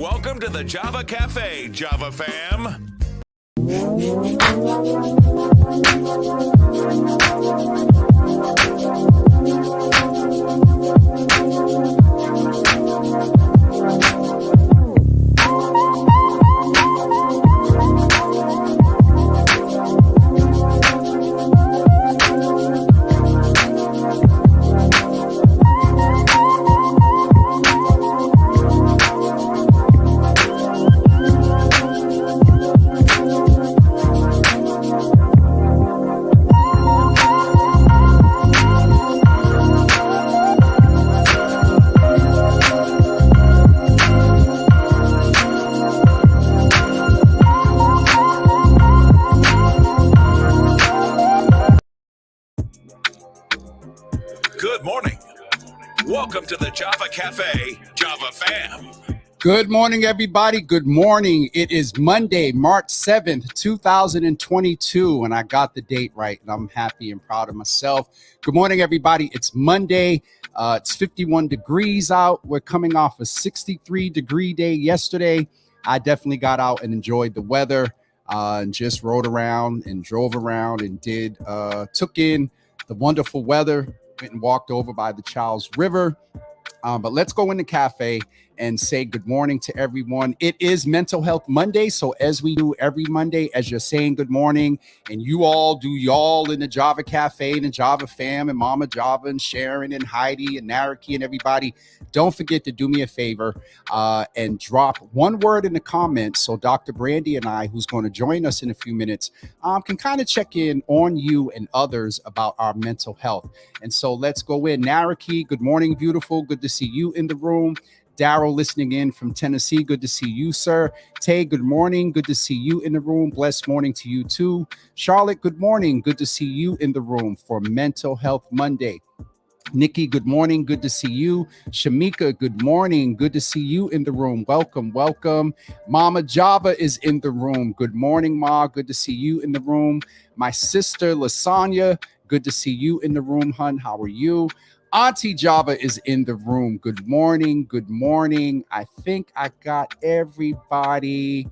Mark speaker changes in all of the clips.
Speaker 1: Welcome to the Java Cafe, Java fam. Good morning. Welcome to the Java Cafe, Java fam.
Speaker 2: Good morning, everybody. Good morning. It is Monday, March 7th, 2022, and I got the date right, and I'm happy and proud of myself. Good morning, everybody. It's Monday. It's 51 degrees out. We're coming off a 63-degree day yesterday. I definitely got out and enjoyed the weather and just rode around and drove around and took in the wonderful weather. Went and walked over by the Charles River. But let's go in the cafe and say good morning to everyone. It is Mental Health Monday. So as we do every Monday, as you're saying good morning, and you all do y'all in the Java Cafe and the Java fam and Mama Java and Sharon and Heidi and Naraki and everybody, don't forget to do me a favor and drop one word in the comments so Dr. Brandy and I, who's going to join us in a few minutes, can kind of check in on you and others about our mental health. And so let's go in. Naraki, good morning, beautiful. Good to see you in the room. Daryl listening in from Tennessee. Good to see you, sir. Tay, good morning. Good to see you in the room. Blessed morning to you too. Charlotte, good morning. Good to see you in the room for Mental Health Monday. Nikki, good morning. Good to see you. Shamika, good morning. Good to see you in the room. Welcome, welcome. Mama Java is in the room. Good morning, Ma. Good to see you in the room. My sister, Lasagna, good to see you in the room, hun. How are you? Auntie Java is in the room. Good morning. Good morning. I think I got everybody.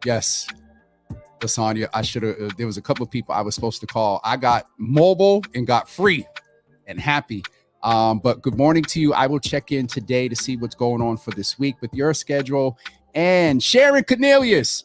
Speaker 2: Yes. Lasagna, I should have, there was a couple of people I was supposed to call. I got mobile and got free and happy. But good morning to you. I will check in today to see what's going on for this week with your schedule. And Sharon Cornelius.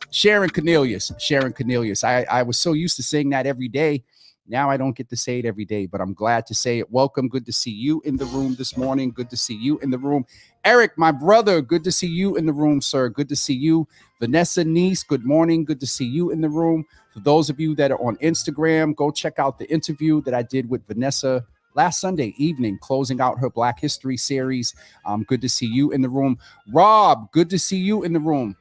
Speaker 2: I was so used to saying that every day. Now I don't get to say it every day, but I'm glad to say it. Welcome. Good to see you in the room this morning. Good to see you in the room. Eric, my brother, good to see you in the room, sir. Good to see you. Vanessa Niece, good morning. Good to see you in the room. For those of you that are on Instagram, go check out the interview that I did with Vanessa last Sunday evening, closing out her Black History series. Good to see you in the room. Rob, good to see you in the room.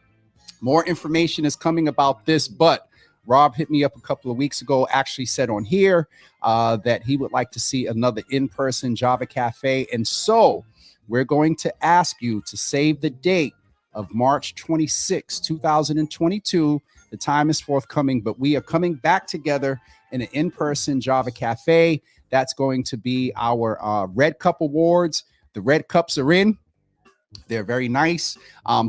Speaker 2: More information is coming about this, but Rob hit me up a couple of weeks ago, actually said on here that he would like to see another in-person Java Cafe. And so we're going to ask you to save the date of March 26, 2022. The time is forthcoming, but we are coming back together in an in-person Java Cafe. That's going to be our Red Cup Awards. The Red Cups are in. They're very nice.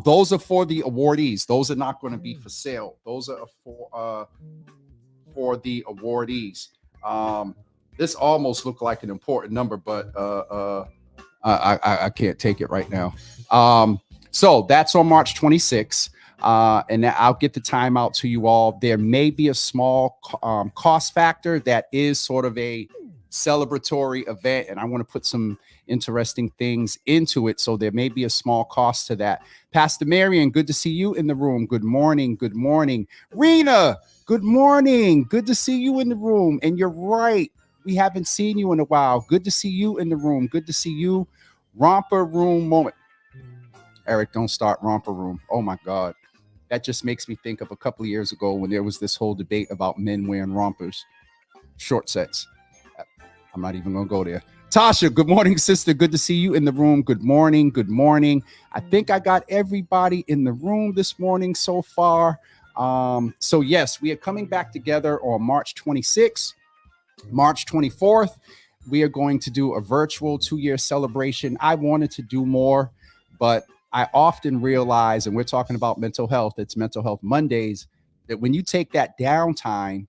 Speaker 2: Those are for the awardees. Those are not going to be for sale. Those are for the awardees. This almost looked like an important number, but I can't take it right now. So that's on March 26th. And I'll get the time out to you all. There may be a small cost factor that is sort of a celebratory event, and I want to put some interesting things into it, so there may be a small cost to that. Pastor Marion, good to see you in the room. Good morning. Good morning. Rena, good morning. Good to see you in the room. And you're right, we haven't seen you in a while. Good to see you in the room. Good to see you. Romper room moment. Eric, don't start romper room. Oh my God, that just makes me think of a couple of years ago when there was this whole debate about men wearing rompers, short sets. I'm not even gonna go there. Tasha, good morning, sister. Good to see you in the room. Good morning. Good morning. I think I got everybody in the room this morning so far. So yes, we are coming back together on March 26th, March 24th. We are going to do a virtual 2-year celebration. I wanted to do more But I often realize, and we're talking about mental health, it's Mental Health Mondays, that when you take that downtime,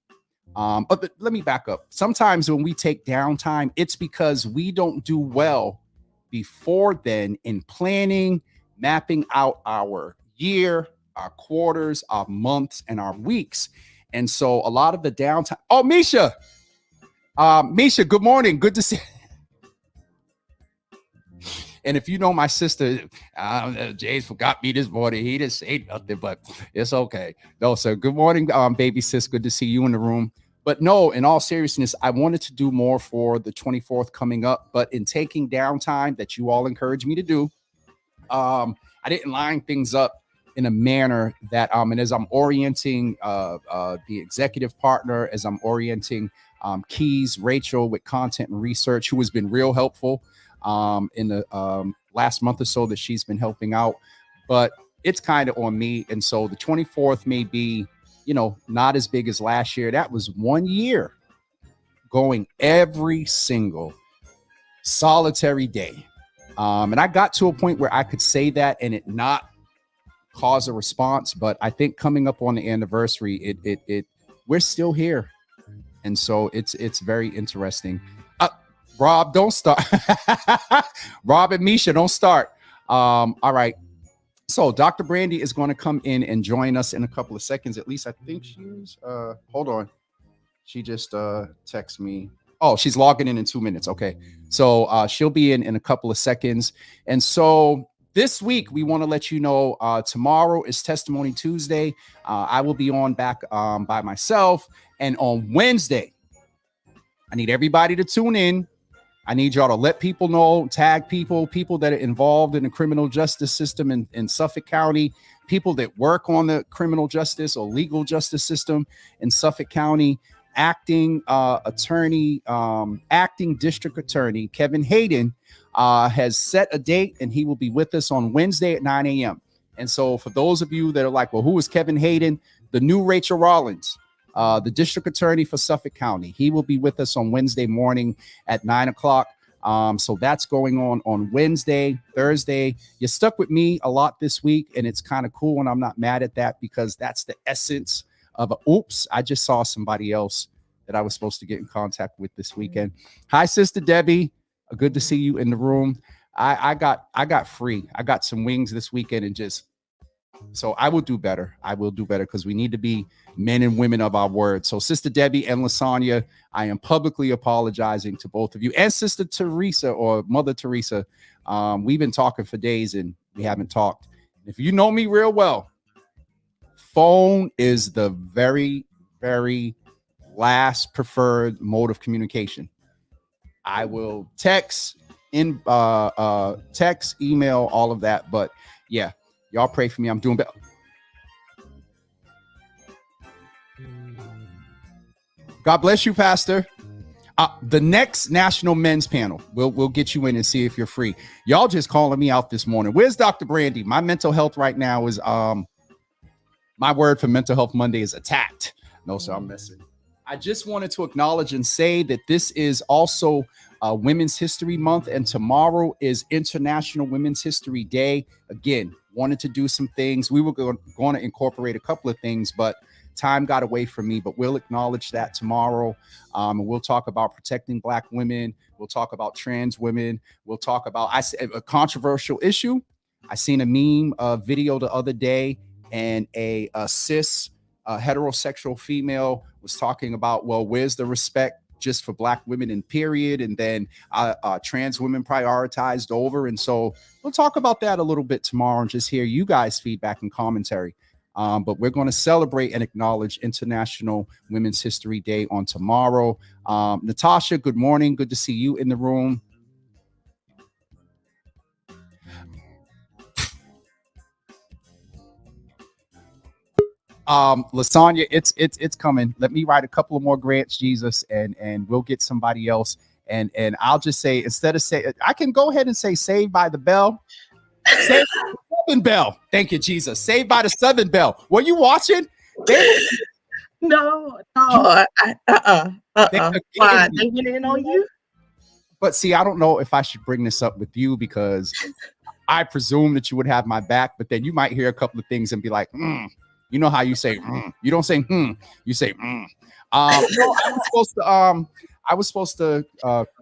Speaker 2: but let me back up. Sometimes when we take downtime, it's because we don't do well before then in planning, mapping out our year, our quarters, our months, and our weeks. And so a lot of the downtime. Oh, Misha. Misha, good morning. Good to see you. And if you know my sister, James forgot me this morning. He didn't say nothing, but it's okay. No, so good morning, baby sis. Good to see you in the room. But no, in all seriousness, I wanted to do more for the 24th coming up. But in taking downtime that you all encouraged me to do, I didn't line things up in a manner that, and as I'm orienting the executive partner, as I'm orienting Keys, Rachel with content and research, who has been real helpful in the last month or so that she's been helping out, but it's kind of on me. And so the 24th may be, not as big as last year. That was 1 year going every single solitary day. And I got to a point where I could say that and it not cause a response. But I think coming up on the anniversary, we're still here. And so it's very interesting. Rob, don't start. Rob and Misha, don't start. All right. So Dr. Brandy is going to come in and join us in a couple of seconds. At least I think she's, hold on. She just texted me. Oh, she's logging in 2 minutes. Okay. So she'll be in a couple of seconds. And so this week, we want to let you know tomorrow is Testimony Tuesday. I will be on back by myself. And on Wednesday, I need everybody to tune in. I need y'all to let people know, tag people that are involved in the criminal justice system in Suffolk County, people that work on the criminal justice or legal justice system in Suffolk County. Acting district attorney Kevin Hayden has set a date, and he will be with us on Wednesday at 9 a.m. And so for those of you that are like, well, who is Kevin Hayden? The new Rachel Rollins, the district attorney for Suffolk County. He will be with us on Wednesday morning at 9 o'clock. So that's going on Wednesday, Thursday. You stuck with me a lot this week, and it's kind of cool, and I'm not mad at that because that's the essence of oops, I just saw somebody else that I was supposed to get in contact with this weekend. Hi, Sister Debbie. Good to see you in the room. I got free. I got some wings this weekend and so I will do better. I will do better because we need to be men and women of our word. So Sister Debbie and Lasagna, I am publicly apologizing to both of you, and Sister Teresa or Mother Teresa. We've been talking for days and we haven't talked. If you know me real well, phone is the very, very last preferred mode of communication. I will text, email, all of that. But yeah, y'all pray for me. I'm doing better. God bless you, Pastor. The next National Men's Panel, we'll get you in and see if you're free. Y'all just calling me out this morning. Where's Dr. Brandy? My mental health right now is my word for Mental Health Monday is attacked. No, sir, I'm messing. I just wanted to acknowledge and say that this is also Women's History Month, and tomorrow is International Women's History Day. Again, wanted to do some things. We were going to incorporate a couple of things, but time got away from me. But we'll acknowledge that tomorrow. And we'll talk about protecting Black women. We'll talk about trans women. We'll talk about a controversial issue. I seen a meme video the other day, and a cis heterosexual female was talking about, well, where's the respect just for Black women in period, and then trans women prioritized over. And so we'll talk about that a little bit tomorrow and just hear you guys' feedback and commentary. But we're going to celebrate and acknowledge International Women's History Day on tomorrow. Natasha, good morning. Good to see you in the room. Lasagna, it's coming. Let me write a couple of more grants, Jesus, and we'll get somebody else. And I'll just say, instead of say, I can go ahead and say Saved by the Bell. Saved by the Southern Bell. Thank you, Jesus. Saved by the Southern Bell. Were you watching?
Speaker 3: No. Why? They getting on you?
Speaker 2: But see, I don't know if I should bring this up with you because I presume that you would have my back, but then you might hear a couple of things and be like, you know how you say, you don't say, you say, no, I was supposed to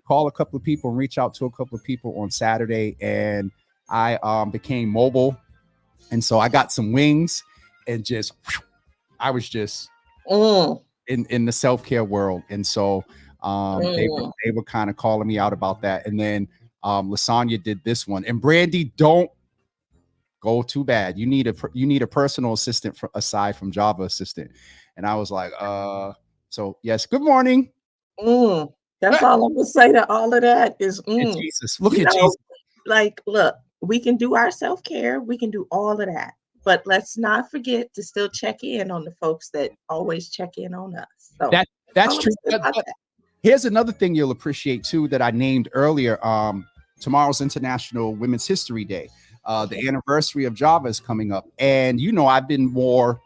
Speaker 2: call a couple of people and reach out to a couple of people on Saturday, and I became mobile, and so I got some wings, and just I was just in the self-care world, and so they were kind of calling me out about that, and then Lasagna did this one, and Brandy, don't go too bad. You need a personal assistant aside from Java assistant, and I was like, so yes, good morning.
Speaker 3: That's all I'm gonna say to all of that is,
Speaker 2: Jesus, look
Speaker 3: you
Speaker 2: at
Speaker 3: know,
Speaker 2: Jesus.
Speaker 3: like, look, we can do our self-care, we can do all of that, but let's not forget to still check in on the folks that always check in on us. So
Speaker 2: That's
Speaker 3: all I'm
Speaker 2: true.
Speaker 3: saying about
Speaker 2: But
Speaker 3: that.
Speaker 2: here's another thing you'll appreciate too that I named earlier. Tomorrow's International Women's History Day. The anniversary of Java is coming up, and I've been more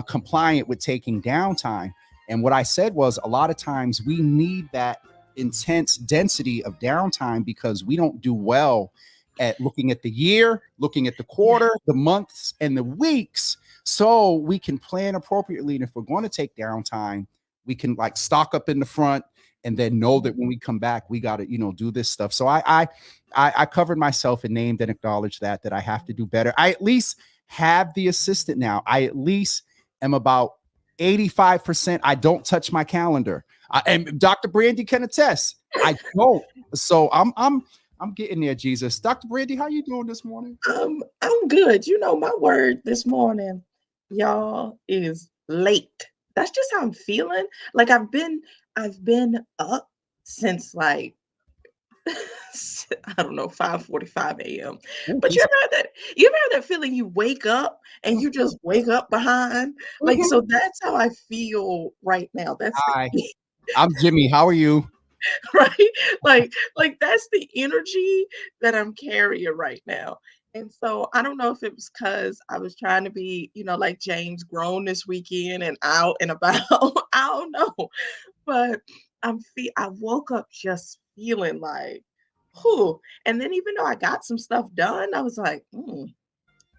Speaker 2: compliant with taking downtime. And what I said was, a lot of times we need that intense density of downtime because we don't do well at looking at the year, looking at the quarter, the months, and the weeks, so we can plan appropriately. And if we're going to take downtime, we can like stock up in the front and then know that when we come back, we got to, do this stuff. So I covered myself and named and acknowledged that I have to do better. I at least have the assistant now. I at least am about 85%. I don't touch my calendar. And Dr. Brandy can attest. I don't. So I'm getting there, Jesus. Dr. Brandy, how you doing this morning?
Speaker 3: I'm good. My word this morning, y'all, is late. That's just how I'm feeling. Like I've been up since like I don't know, 5:45 a.m.
Speaker 2: Ooh,
Speaker 3: But you ever had that feeling you wake up and you just wake up behind? Like,
Speaker 2: mhm.
Speaker 3: so that's how I feel right now. That's the
Speaker 2: Hi, I'm Jimmy. How are you?
Speaker 3: right? Like that's the energy that I'm carrying right now. And so I don't know if it was because I was trying to be, like James grown this weekend and out and about. I don't know. But I woke up just feeling like, whew. And then even though I got some stuff done, I was like,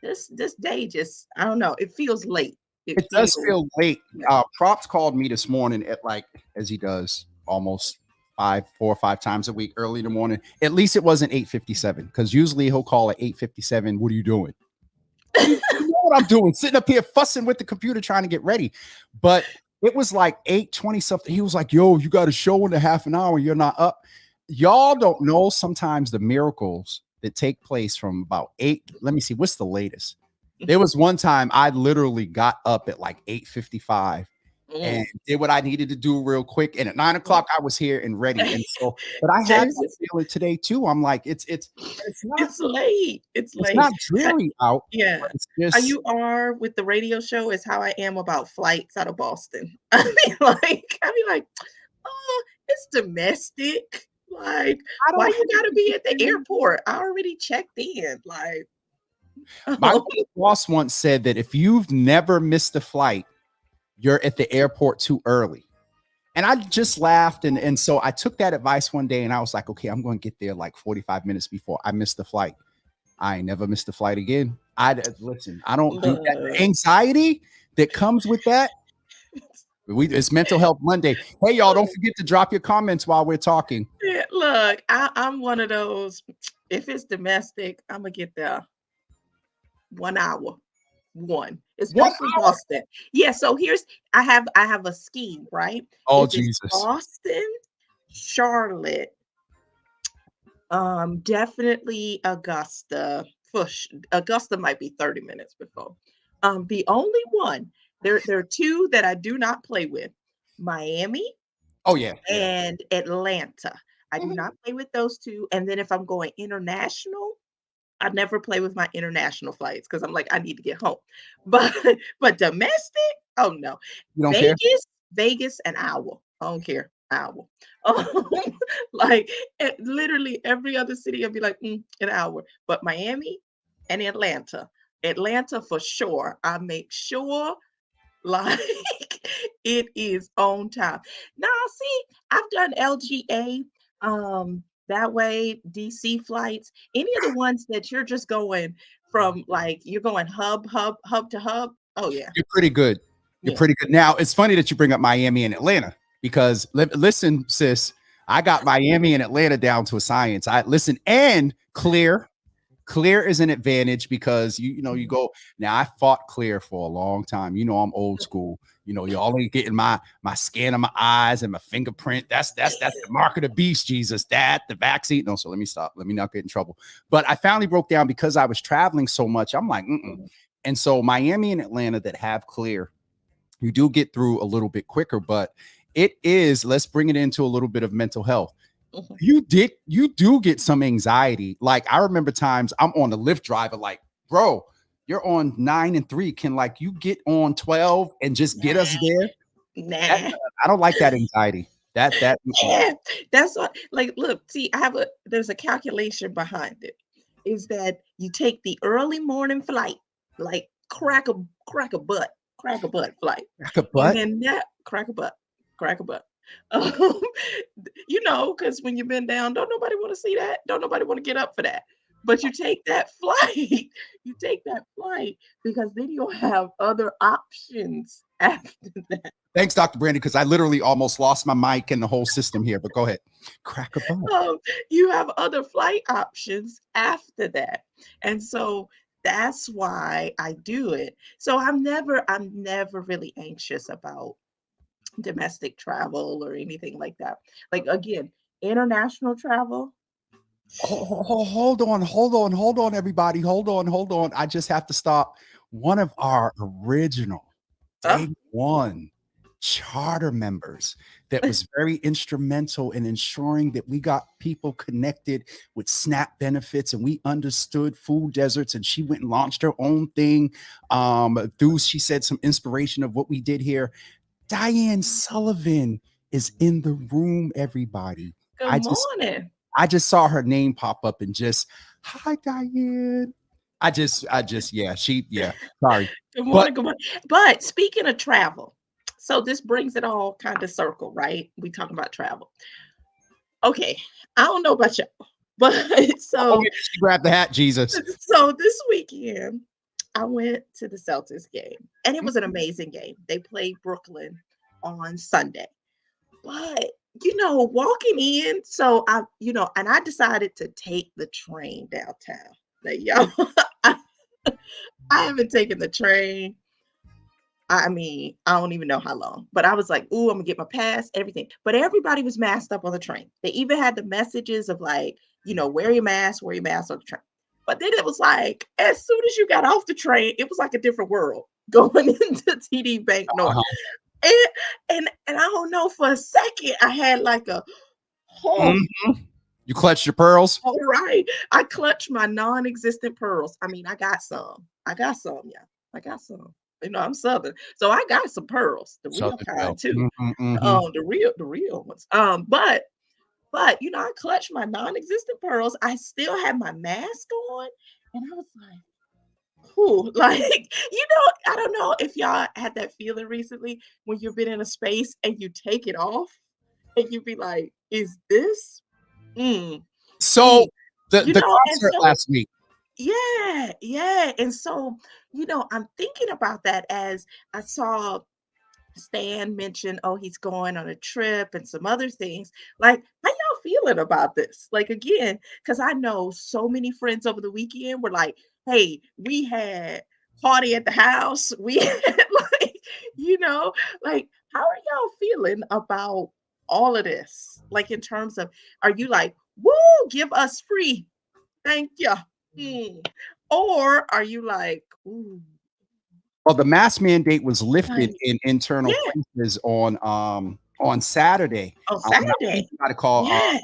Speaker 3: this day just, I don't know, it feels late. It
Speaker 2: It does
Speaker 3: feels,
Speaker 2: feel late.
Speaker 3: yeah.
Speaker 2: Props called me this morning at like, as he does almost 4 or 5 times a week, early in the morning. At least it wasn't 8:57, because usually he'll call at 8:57. What are you doing? You know what I'm doing? Sitting up here fussing with the computer trying to get ready. But it was like 8:20 something. He was like, yo, you got a show in a half an hour. You're not up. Y'all don't know sometimes the miracles that take place from about 8. Let me see. What's the latest? There was one time I literally got up at like 8:55 and
Speaker 3: Mm.
Speaker 2: did what I needed to do real quick. And at 9 o'clock, I was here and ready. And so, but I had
Speaker 3: James,
Speaker 2: that feeling today too. I'm like, it's not
Speaker 3: it's late. It's
Speaker 2: it's
Speaker 3: late.
Speaker 2: not dreary out,
Speaker 3: Yeah.
Speaker 2: but it's
Speaker 3: How
Speaker 2: just
Speaker 3: you are with the radio show is how I am about flights out of Boston. I mean, like, oh, it's domestic. Like,
Speaker 2: I
Speaker 3: why
Speaker 2: don't
Speaker 3: you gotta be at the
Speaker 2: have.
Speaker 3: airport? I already checked in. Like,
Speaker 2: My
Speaker 3: oh,
Speaker 2: boss once said that if you've never missed a flight, you're at the airport too early. And I just laughed. And so I took that advice one day and I was like, okay, I'm going to get there like 45 minutes before I miss the flight. I ain't never missed a flight again. Listen, I don't do that. The
Speaker 3: look.
Speaker 2: anxiety that comes with that. It's Mental Health Monday. Hey, y'all, don't forget to drop your comments while we're talking.
Speaker 3: Yeah, look, I'm one of those. If it's domestic, I'm gonna get there 1 hour. One,
Speaker 2: What?
Speaker 3: especially Boston. Yeah, so I have a scheme, right?
Speaker 2: Oh,
Speaker 3: If it's
Speaker 2: Jesus.
Speaker 3: Boston, Charlotte, definitely Augusta. Augusta might be 30 minutes before. The only one, there are two that I do not play with. Miami
Speaker 2: Oh, yeah. Yeah.
Speaker 3: and Atlanta. I do
Speaker 2: Mhm.
Speaker 3: not play with those two. And then if I'm going international, I never play with my international flights because I'm like, I need to get home. But but domestic, oh no.
Speaker 2: You don't care?
Speaker 3: Vegas, an hour. I don't care. Hour. Um, like literally every other city, I'd be like, an hour. But Miami and Atlanta. Atlanta for sure. I make sure like it is on time. Now, see, I've done LGA. that way, DC flights, any of the ones that you're just going from like you're going hub to hub. Oh yeah.
Speaker 2: You're pretty good. You're
Speaker 3: Yeah.
Speaker 2: pretty good. Now, it's funny that you bring up Miami and Atlanta because listen, sis, I got Miami and Atlanta down to a science. I listen and clear. Clear is an advantage because you
Speaker 3: Mhm.
Speaker 2: go now. I fought clear for a long time. I'm old school. Y'all ain't getting my scan of my eyes and my fingerprint. That's the mark of the beast, Jesus. That the vaccine. No, so let me stop. Let me not get in trouble. But I finally broke down because I was traveling so much. I'm like, mm-mm.
Speaker 3: Mhm.
Speaker 2: And so Miami and Atlanta that have clear, you do get through a little bit quicker, but it is, let's bring it into a little bit of mental health.
Speaker 3: Mhm.
Speaker 2: You do get some anxiety. Like I remember times I'm on the Lyft driver, like, bro, you're on 9 and 3. Can like you get on 12 and just get us
Speaker 3: Nah,
Speaker 2: there? That,
Speaker 3: nah.
Speaker 2: I don't like that anxiety. That
Speaker 3: Yeah, that's what like, look, see, there's a calculation behind it, is that you take the early morning flight, like crack a butt flight,
Speaker 2: crack a
Speaker 3: and
Speaker 2: butt.
Speaker 3: then that crack a butt. Because when you've been down, don't nobody wanna see that, don't nobody wanna get up for that, but you take that flight, you take that flight because then you'll have other options after that.
Speaker 2: Thanks, Dr. Brandy, because I literally almost lost my mic and the whole system here. But go ahead. Crack a butt.
Speaker 3: You have other flight options after that. And so that's why I do it. So I'm never really anxious about domestic travel or anything like that. Like again, international travel.
Speaker 2: Hold on, everybody. Hold on. I just have to stop. One of our original
Speaker 3: Uh,
Speaker 2: day one charter members that was very instrumental in ensuring that we got people connected with SNAP benefits and we understood food deserts. And she went and launched her own thing through, she said, some inspiration of what we did here. Diane Sullivan is in the room, everybody.
Speaker 3: Good
Speaker 2: I just
Speaker 3: morning.
Speaker 2: I just saw her name pop up and just, hi, Diane. Yeah, sorry.
Speaker 3: Good
Speaker 2: But
Speaker 3: morning. Good morning. But speaking of travel, so this brings it all kind of circle, right? We talking about travel. Okay, I don't know about y'all, but
Speaker 2: oh, yeah, she grabbed the hat, Jesus.
Speaker 3: so this weekend, I went to the Celtics game, and it was an amazing game. They played Brooklyn on Sunday. But, walking in, so and I decided to take the train downtown. Like, yo, I, I haven't taken the train. I mean, I don't even know how long, but I was like, "Ooh, I'm gonna get my pass, everything." But everybody was masked up on the train. They even had the messages of like, wear your mask on the train. But then it was like, as soon as you got off the train, it was like a different world going into TD Bank North.
Speaker 2: Uh-huh.
Speaker 3: And and I don't know, for a second, I had like oh,
Speaker 2: Mhm. You clutched your pearls.
Speaker 3: all right. I clutched my non-existent pearls. I mean, I got some. I got some, yeah. I got some. I'm Southern, so I got some pearls, the real
Speaker 2: Southern
Speaker 3: kind
Speaker 2: Belle.
Speaker 3: too.
Speaker 2: Mhm, mhm.
Speaker 3: The real ones. But I clutched my non-existent pearls. I still had my mask on, and I was like, "Whew," like, I don't know if y'all had that feeling recently when you've been in a space and you take it off and you be like, "Is this mm,
Speaker 2: So
Speaker 3: mm,"
Speaker 2: the
Speaker 3: and
Speaker 2: concert
Speaker 3: so
Speaker 2: last week.
Speaker 3: yeah, yeah, and so, I'm thinking about that as I saw Stan mentioned, oh, he's going on a trip and some other things. Like, how y'all feeling about this? Like, again, because I know so many friends over the weekend were like, hey, we had party at the house. We had like, you know, like, how are y'all feeling about all of this? Like, in terms of, are you like, woo, give us free? Thank you. Hmm. Or are you like, ooh,
Speaker 2: Well, the mask mandate was lifted
Speaker 3: like,
Speaker 2: in internal
Speaker 3: yeah,
Speaker 2: places on Saturday.
Speaker 3: on
Speaker 2: And I
Speaker 3: Saturday.
Speaker 2: got to call
Speaker 3: Yeah.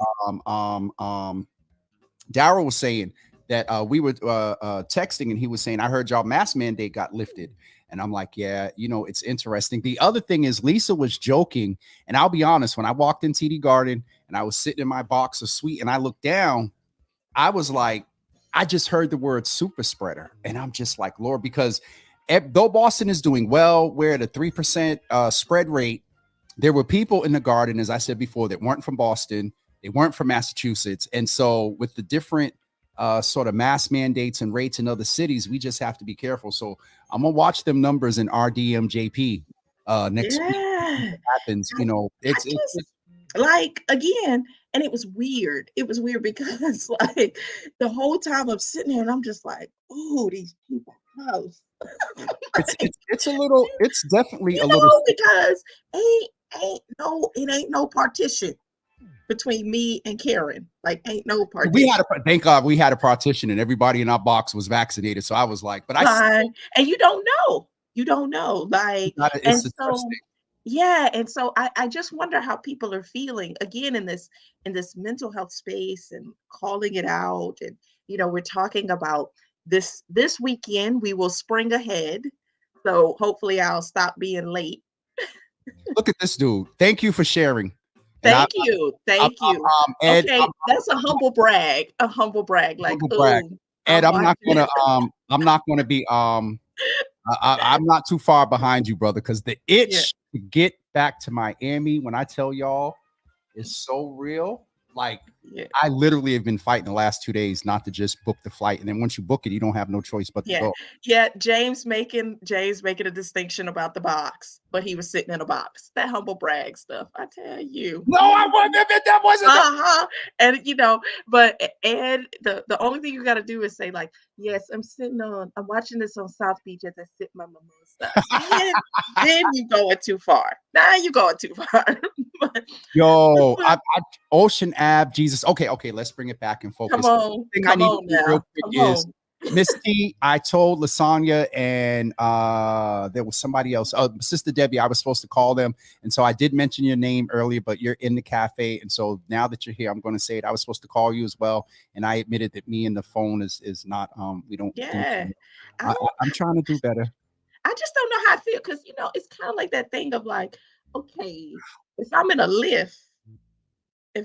Speaker 2: Daryl was saying that we were texting and he was saying, I heard y'all mask mandate got lifted. And I'm like, yeah, it's interesting. The other thing is Lisa was joking. And I'll be honest, when I walked in TD Garden and I was sitting in my box of sweet and I looked down, I was like, I just heard the word super spreader. And I'm just like, Lord, because though Boston is doing well, we're at a 3% spread rate. There were people in the garden, as I said before, that weren't from Boston They weren't from Massachusetts. And so with the different sort of mask mandates and rates in other cities, we just have to be careful. So I'm gonna watch them numbers in RDMJP next week.
Speaker 3: Yeah.
Speaker 2: Happens,
Speaker 3: I, I
Speaker 2: it's
Speaker 3: just like again, and it was weird. It was weird because like the whole time I'm sitting here and I'm just like, oh, these people house. Like,
Speaker 2: it's a little, it's definitely a little.
Speaker 3: because it ain't no partition between me and Karen. Like ain't no
Speaker 2: We had
Speaker 3: partition.
Speaker 2: a thank God we had a partition and everybody in our box was vaccinated. So I was like, but I
Speaker 3: Right. And you don't know. You don't know. Like,
Speaker 2: it's
Speaker 3: and
Speaker 2: interesting.
Speaker 3: so yeah, and so I just wonder how people are feeling again in this mental health space and calling it out. And we're talking about this weekend we will spring ahead. So hopefully I'll stop being late.
Speaker 2: Look at this dude. Thank you for sharing. And
Speaker 3: Thank you. Thank you.
Speaker 2: Ed,
Speaker 3: Okay, that's a humble brag. A humble brag. Like,
Speaker 2: humble brag.
Speaker 3: oh,
Speaker 2: Ed,
Speaker 3: I'm watching.
Speaker 2: I'm not gonna be I'm not too far behind you, brother, because the
Speaker 3: Yeah,
Speaker 2: itch to get back to Miami, when I tell y'all, is so real. Like,
Speaker 3: yeah.
Speaker 2: I literally have been fighting the last 2 days not to just book the flight. And then once you book it, you don't have no choice but to
Speaker 3: Yeah,
Speaker 2: go.
Speaker 3: yeah, James making a distinction about the box, but he was sitting in a box. That humble brag stuff, I tell you.
Speaker 2: No, I wasn't. That wasn't the
Speaker 3: Uh-huh. And but and the only thing you gotta do is say, like, yes, I'm watching this on South Beach as I sip my mimosa. Then you going too far. Now you going too far. But,
Speaker 2: yo,
Speaker 3: but
Speaker 2: Ocean Ave, Jesus. Okay, let's bring it back and focus. Thing I
Speaker 3: come
Speaker 2: need to
Speaker 3: on
Speaker 2: do real
Speaker 3: now.
Speaker 2: quick
Speaker 3: Come
Speaker 2: is
Speaker 3: on.
Speaker 2: Miss T, I told Lasagna and there was somebody else. Sister Debbie, I was supposed to call them. And so I did mention your name earlier, but you're in the cafe. And so now that you're here, I'm going to say it. I was supposed to call you as well. And I admitted that me and the phone is not, we don't do.
Speaker 3: Yeah. I don't
Speaker 2: I'm trying to do better.
Speaker 3: I just don't know how I feel because it's kind of like that thing of like, okay, if I'm in a lift, I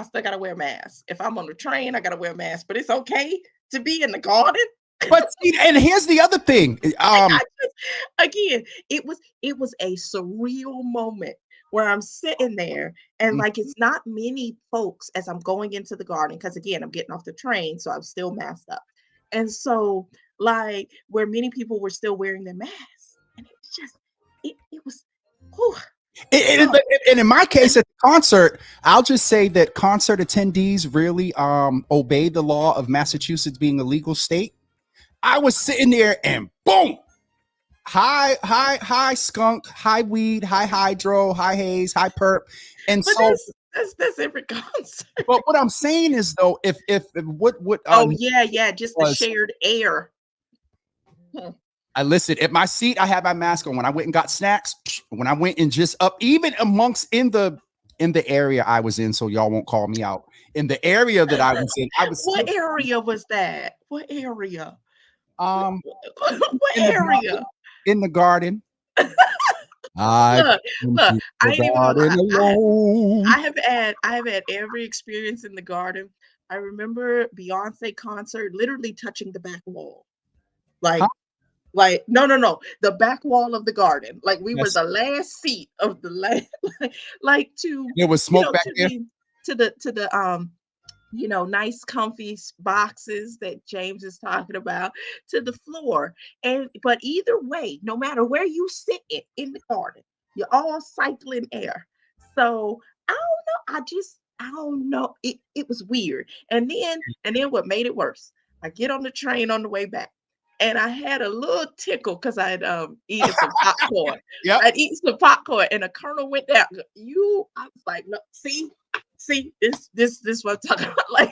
Speaker 3: still gotta wear a mask. If I'm on the train, I gotta wear a mask. But it's okay to be in the garden.
Speaker 2: But see, and here's the other thing.
Speaker 3: I just, again, it was a surreal moment where I'm sitting there and like it's not many folks as I'm going into the garden because again I'm getting off the train, so I'm still masked up, and so like where many people were still wearing their masks, and it was just it was. Whew, oh,
Speaker 2: And in my case at the concert, I'll just say that concert attendees really obey the law of Massachusetts being a legal state. I was sitting there and boom, high skunk, high weed, high hydro, high haze, high perp. And
Speaker 3: but
Speaker 2: so,
Speaker 3: that's every concert.
Speaker 2: but what I'm saying is though, if what
Speaker 3: Oh yeah, just the
Speaker 2: was,
Speaker 3: shared air. Hmm.
Speaker 2: I listened at my seat, I had my mask on. When I went and got snacks, when I went and just up, even amongst in the area I was in, so y'all won't call me out. In the area that I was in, I was
Speaker 3: What
Speaker 2: still
Speaker 3: area was that? What area?
Speaker 2: um
Speaker 3: What
Speaker 2: in the
Speaker 3: area?
Speaker 2: garden, in the garden. I
Speaker 3: Look,
Speaker 2: went
Speaker 3: look,
Speaker 2: to
Speaker 3: I
Speaker 2: the
Speaker 3: ain't even gonna lie.
Speaker 2: garden alone.
Speaker 3: I have had every experience in the garden. I remember Beyonce concert literally touching the back wall.
Speaker 2: Huh?
Speaker 3: No, the back wall of the garden. Like we were
Speaker 2: Yes.
Speaker 3: the last seat of the last like to
Speaker 2: There was smoke back
Speaker 3: to
Speaker 2: there.
Speaker 3: the nice comfy boxes that James is talking about to the floor. And but either way, no matter where you sit in the garden, you're all cycling air. So I don't know. I don't know. It was weird. And then what made it worse? I get on the train on the way back. And I had a little tickle because I had eaten some popcorn.
Speaker 2: Yep.
Speaker 3: I'd eaten some popcorn and the kernel went down. I was like, no, see, this what I'm talking about. Like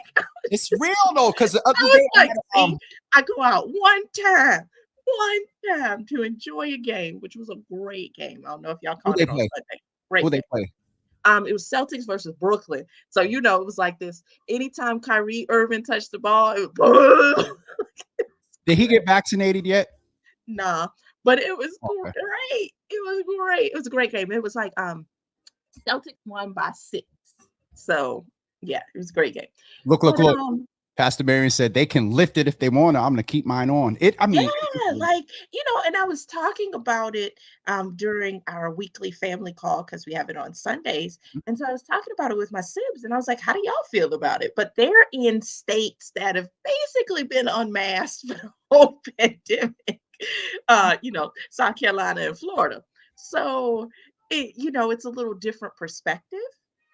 Speaker 2: It's real though, because the other
Speaker 3: I was
Speaker 2: day
Speaker 3: like, see, I go out one time to enjoy a game, which was a great game. I don't know if y'all
Speaker 2: who
Speaker 3: caught
Speaker 2: they
Speaker 3: it on
Speaker 2: play?
Speaker 3: Sunday.
Speaker 2: Who
Speaker 3: Great
Speaker 2: they
Speaker 3: game.
Speaker 2: play?
Speaker 3: It was Celtics versus Brooklyn. So it was like this. Anytime Kyrie Irving touched the ball, it was
Speaker 2: Did he
Speaker 3: great.
Speaker 2: get vaccinated yet?
Speaker 3: Nah, but it was
Speaker 2: Okay.
Speaker 3: great. It was great. It was a great game. It was like Celtics won by 6. So yeah, it was a great game.
Speaker 2: Look, look,
Speaker 3: But
Speaker 2: look. Pastor Marion said they can lift it if they want to. I'm going to keep mine on. I
Speaker 3: Yeah,
Speaker 2: mean,
Speaker 3: like, and I was talking about it during our weekly family call because we have it on Sundays. And so I was talking about it with my sibs, and I was like, how do y'all feel about it? But they're in states that have basically been unmasked for the whole pandemic. South Carolina and Florida. So it's a little different perspective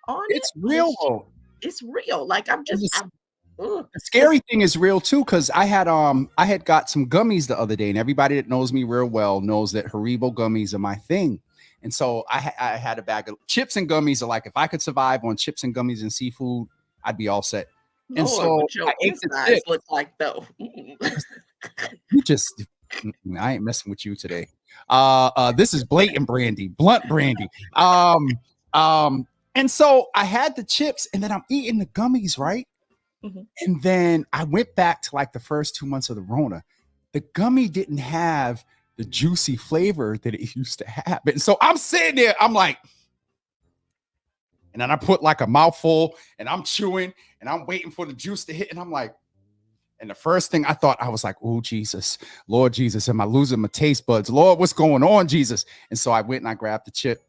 Speaker 3: on it,
Speaker 2: it's
Speaker 3: but
Speaker 2: real though.
Speaker 3: it's real. Like
Speaker 2: And
Speaker 3: I'm ugh,
Speaker 2: the
Speaker 3: it's
Speaker 2: scary thing is real too, because I had got some gummies the other day, and everybody that knows me real well knows that Haribo gummies are my thing. And so I had a bag of chips and gummies. Are like, if I could survive on chips and gummies and seafood, I'd be all set. And
Speaker 3: Lord,
Speaker 2: so
Speaker 3: what your
Speaker 2: I ate the
Speaker 3: insides
Speaker 2: chips.
Speaker 3: look like though.
Speaker 2: You just I ain't messing with you today. This is blatant Brandy, blunt Brandy. And so I had the chips, and then I'm eating the gummies, right?
Speaker 3: Mhm.
Speaker 2: And then I went back to like the first 2 months of the Rona. The gummy didn't have the juicy flavor that it used to have. And so I'm sitting there, I'm like, and then I put like a mouthful and I'm chewing and I'm waiting for the juice to hit. And I'm like, and the first thing I thought, I was like, oh, Jesus, Lord Jesus, am I losing my taste buds? Lord, what's going on, Jesus? And so I went and I grabbed the chip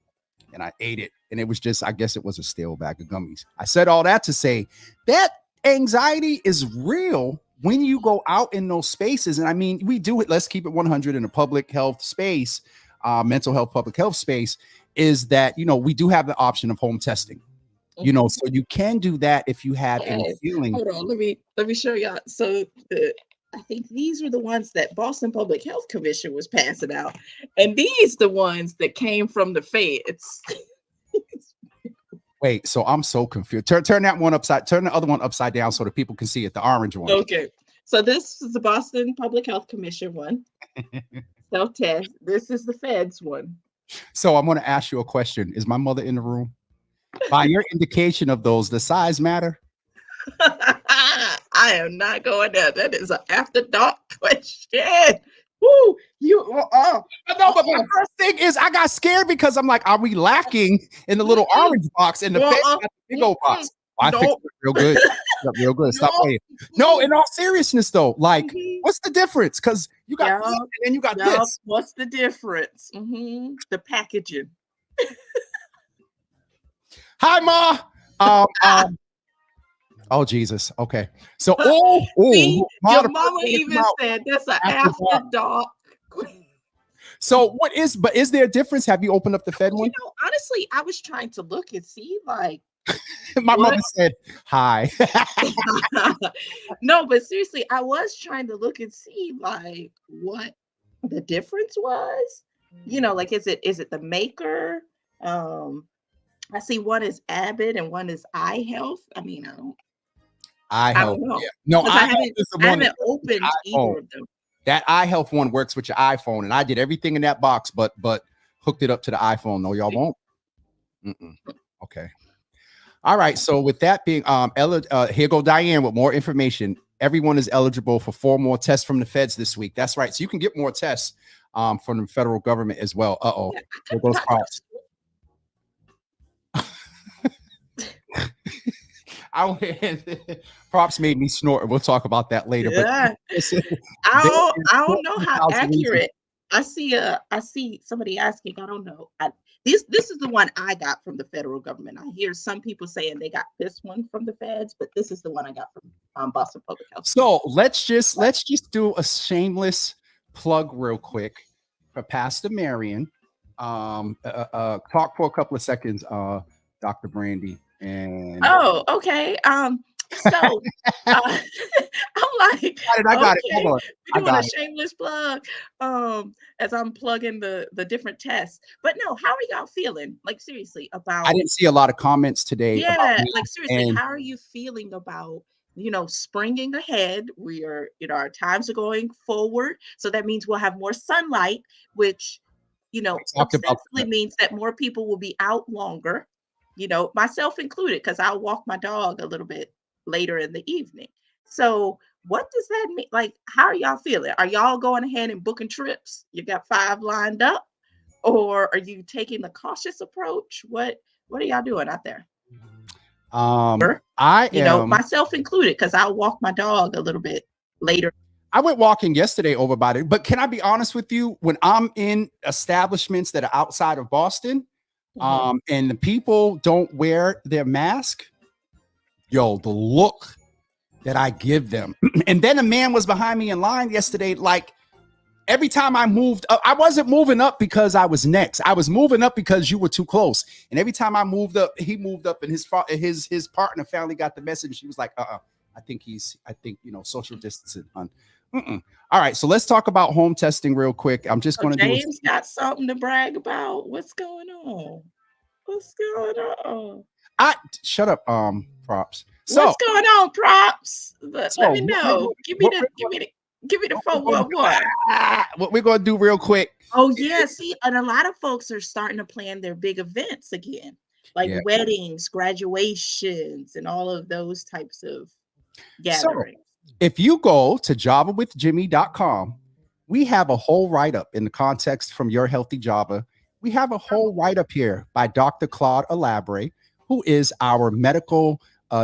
Speaker 2: and I ate it. And it was just, I guess it was a stale bag of gummies. I said all that to say that anxiety is real when you go out in those spaces. And I mean, we do it. Let's keep it 100 in a public health space, mental health, public health space, is that, we do have the option of home testing,
Speaker 3: Mhm.
Speaker 2: so you can do that if you have any
Speaker 3: Yes.
Speaker 2: feeling.
Speaker 3: Hold on, let me show y'all. So I think these were the ones that Boston Public Health Commission was passing out, and these the ones that came from the feds.
Speaker 2: Wait, so I'm so confused. Turn turn the other one upside down so that people can see it. The orange one.
Speaker 3: Okay, so this is the Boston Public Health Commission one. Self test. This is the feds one.
Speaker 2: So I'm going to ask you a question. Is my mother in the room? By your indication of those, the size matter?
Speaker 3: I am not going there. That is an after dark question. Woo,
Speaker 2: No, but my first thing is I got scared because I'm like, are we lacking in the little
Speaker 3: mm-mm,
Speaker 2: orange box and the feds got the big old box? I fixed
Speaker 3: nope,
Speaker 2: it real good. Real good. Stop
Speaker 3: nope.
Speaker 2: playing. No, in all seriousness though, like,
Speaker 3: Mhm.
Speaker 2: what's the difference? Because you got this
Speaker 3: Yup,
Speaker 2: and then you got
Speaker 3: yup.
Speaker 2: this.
Speaker 3: What's the difference? The packaging.
Speaker 2: Hi, Ma. Oh Jesus. Okay. So
Speaker 3: See,
Speaker 2: Ma,
Speaker 3: your
Speaker 2: the first
Speaker 3: mama
Speaker 2: one to come
Speaker 3: even
Speaker 2: out
Speaker 3: said that's an
Speaker 2: after
Speaker 3: after
Speaker 2: dark.
Speaker 3: dark.
Speaker 2: So is there a difference? Have you opened up the Fed one?
Speaker 3: Honestly, I was trying to look and see like
Speaker 2: My
Speaker 3: what.
Speaker 2: mother said hi.
Speaker 3: No, but seriously, I was trying to look and see like what the difference was. Like is it the maker? Um, I see one is Abbott and one is Eye Health. I mean,
Speaker 2: Eye
Speaker 3: I
Speaker 2: health.
Speaker 3: don't know
Speaker 2: Yeah. No,
Speaker 3: because
Speaker 2: eye health is the
Speaker 3: I
Speaker 2: one that
Speaker 3: haven't
Speaker 2: works with your
Speaker 3: opened
Speaker 2: iPhone.
Speaker 3: either of them.
Speaker 2: That eye health one works with your iPhone, and I did everything in that box, but hooked it up to the iPhone. No, y'all won't. Mm-mm. Okay. All right. So with that being here go Diane with more information. Everyone is eligible for 4 more tests from the feds this week. That's right. So you can get more tests from the federal government as well.
Speaker 3: Yeah,
Speaker 2: Here goes props. Props made me snort. We'll talk about that later.
Speaker 3: yeah.
Speaker 2: But
Speaker 3: I don't know how accurate. I see somebody asking. I don't know. This is the one I got from the federal government. I hear some people saying they got this one from the feds, but this is the one I got from Boston Public Health.
Speaker 2: So let's just do a shameless plug real quick for Pastor Marion. Talk for a couple of seconds, Dr. Brandy. And
Speaker 3: Oh, okay. So I'm like,
Speaker 2: I got it.
Speaker 3: okay,
Speaker 2: Hold on.
Speaker 3: we're doing a
Speaker 2: it.
Speaker 3: shameless plug. As I'm plugging the different tests. But no, how are y'all feeling? Like seriously
Speaker 2: I
Speaker 3: about
Speaker 2: didn't see a lot of comments today about
Speaker 3: yeah, like
Speaker 2: masks
Speaker 3: seriously,
Speaker 2: and
Speaker 3: how are you feeling about springing ahead? We are, our times are going forward. So that means we'll have more sunlight, which,
Speaker 2: we talked about
Speaker 3: ostensibly means that more people will be out longer, myself included, because I'll walk my dog a little bit later in the evening. So what does that mean? Like, how are y'all feeling? Are y'all going ahead and booking trips? You got 5 lined up, or are you taking the cautious approach? What are y'all doing out there?
Speaker 2: I
Speaker 3: You know,
Speaker 2: am.
Speaker 3: myself included, because I'll walk my dog a little bit later.
Speaker 2: I went walking yesterday over by it, but can I be honest with you? When I'm in establishments that are outside of Boston,
Speaker 3: Mhm.
Speaker 2: and the people don't wear their mask, yo, the look that I give them. And then a man was behind me in line yesterday, like every time I moved up, I wasn't moving up because I was next. I was moving up because you were too close. And every time I moved up, he moved up, and his partner finally got the message. She was like, I think social distancing, hon. All right, so let's talk about home testing real quick. I'm just
Speaker 3: So
Speaker 2: going to do
Speaker 3: James got something to brag about. What's going on? What's going on?
Speaker 2: I shut up, props. So,
Speaker 3: What's going on, props? Let me know.
Speaker 2: what
Speaker 3: Give me the
Speaker 2: we're gonna do,
Speaker 3: 411.
Speaker 2: what we're gonna do real quick.
Speaker 3: Oh yeah, see, and a lot of folks are starting to plan their big events again, like
Speaker 2: Yeah.
Speaker 3: weddings, graduations, and all of those types of
Speaker 2: So
Speaker 3: gatherings.
Speaker 2: if you go to javawithjimmy.com, we have a whole write-up in the context from Your Healthy Java. We have a whole write-up here by Dr. Claude Elabre, who is our medical